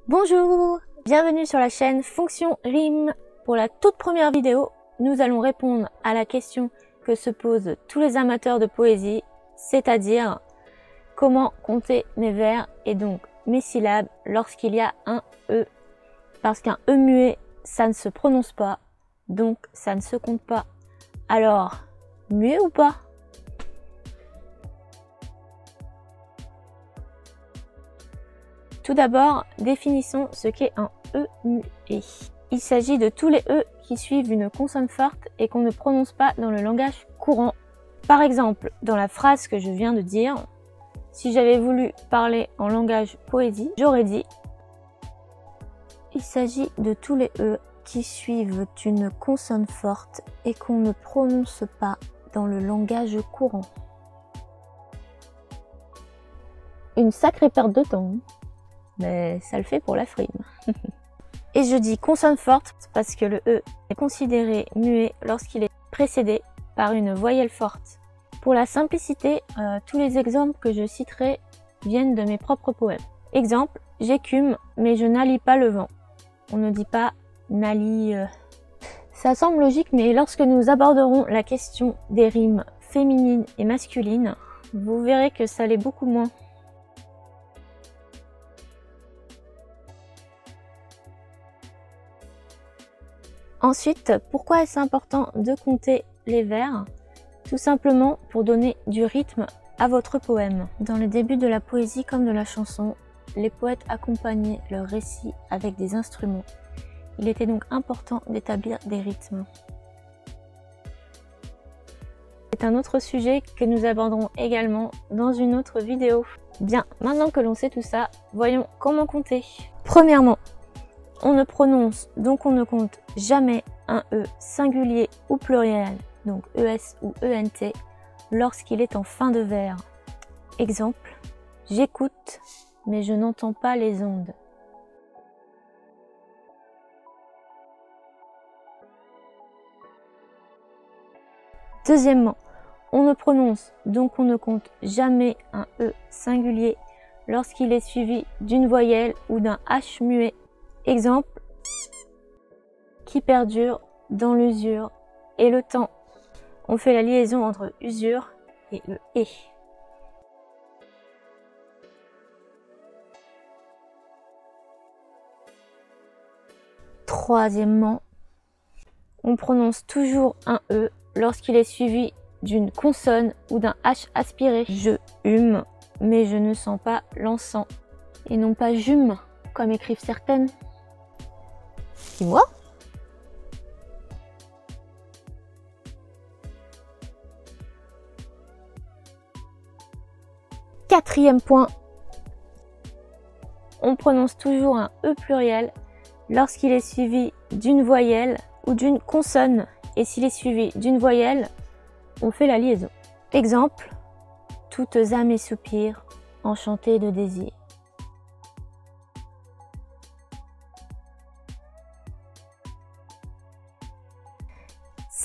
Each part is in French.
Bonjour, bienvenue sur la chaîne Fonction Rime. Pour la toute première vidéo, nous allons répondre à la question que se posent tous les amateurs de poésie, c'est-à-dire comment compter mes vers et donc mes syllabes lorsqu'il y a un E. Parce qu'un E muet, ça ne se prononce pas, donc ça ne se compte pas. Alors, muet ou pas ? Tout d'abord, définissons ce qu'est un E muet. Il s'agit de tous les E qui suivent une consonne forte et qu'on ne prononce pas dans le langage courant. Par exemple, dans la phrase que je viens de dire, si j'avais voulu parler en langage poésie, j'aurais dit « Il s'agit de tous les E qui suivent une consonne forte et qu'on ne prononce pas dans le langage courant. » Une sacrée perte de temps. Mais ça le fait pour la frime. Et je dis consonne forte parce que le E est considéré muet lorsqu'il est précédé par une voyelle forte. Pour la simplicité, tous les exemples que je citerai viennent de mes propres poèmes. Exemple, j'écume mais je n'allie pas le vent. On ne dit pas n'allie. Ça semble logique, mais lorsque nous aborderons la question des rimes féminines et masculines, vous verrez que ça l'est beaucoup moins. Ensuite, pourquoi est-ce important de compter les vers? Tout simplement pour donner du rythme à votre poème. Dans le début de la poésie comme de la chanson, les poètes accompagnaient leurs récits avec des instruments. Il était donc important d'établir des rythmes. C'est un autre sujet que nous aborderons également dans une autre vidéo. Bien, maintenant que l'on sait tout ça, voyons comment compter. Premièrement, on ne prononce, donc on ne compte jamais un E singulier ou pluriel, donc ES ou ENT, lorsqu'il est en fin de vers. Exemple, j'écoute, mais je n'entends pas les ondes. Deuxièmement, on ne prononce, donc on ne compte jamais un E singulier lorsqu'il est suivi d'une voyelle ou d'un H muet. Exemple, qui perdure dans l'usure et le temps. On fait la liaison entre usure et le et. Troisièmement, on prononce toujours un E lorsqu'il est suivi d'une consonne ou d'un H aspiré. Je hume, mais je ne sens pas l'encens. Et non pas j'hume, comme écrivent certaines. Dis-moi. Quatrième point, on prononce toujours un E pluriel lorsqu'il est suivi d'une voyelle ou d'une consonne. Et s'il est suivi d'une voyelle, on fait la liaison. Exemple, toutes âmes et soupirs, enchantées de désir.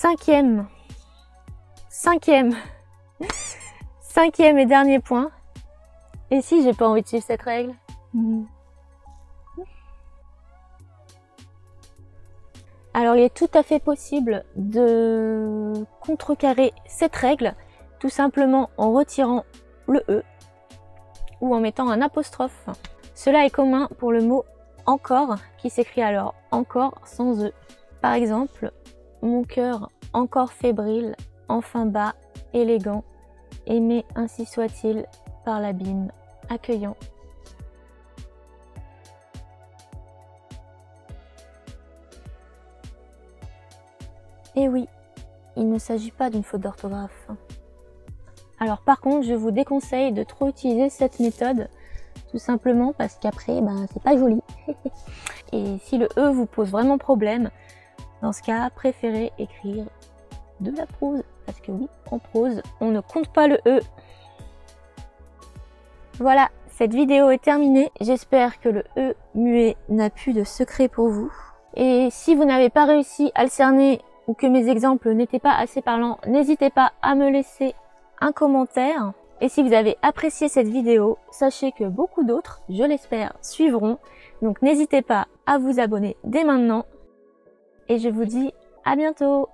Cinquième et dernier point. Et si j'ai pas envie de suivre cette règle? Alors il est tout à fait possible de contrecarrer cette règle, tout simplement en retirant le E ou en mettant un apostrophe. Cela est commun pour le mot encore, qui s'écrit alors encore sans E. Par exemple, mon cœur encore fébrile, enfin bas, élégant, aimé ainsi soit-il par l'abîme accueillant. Et oui, il ne s'agit pas d'une faute d'orthographe. Alors par contre, je vous déconseille de trop utiliser cette méthode, tout simplement parce qu'après, c'est pas joli. Et si le E vous pose vraiment problème, dans ce cas, préférez écrire de la prose, parce que oui, en prose, on ne compte pas le E. Voilà, cette vidéo est terminée. J'espère que le E muet n'a plus de secret pour vous. Et si vous n'avez pas réussi à le cerner ou que mes exemples n'étaient pas assez parlants, n'hésitez pas à me laisser un commentaire. Et si vous avez apprécié cette vidéo, sachez que beaucoup d'autres, je l'espère, suivront. Donc n'hésitez pas à vous abonner dès maintenant. Et je vous dis à bientôt!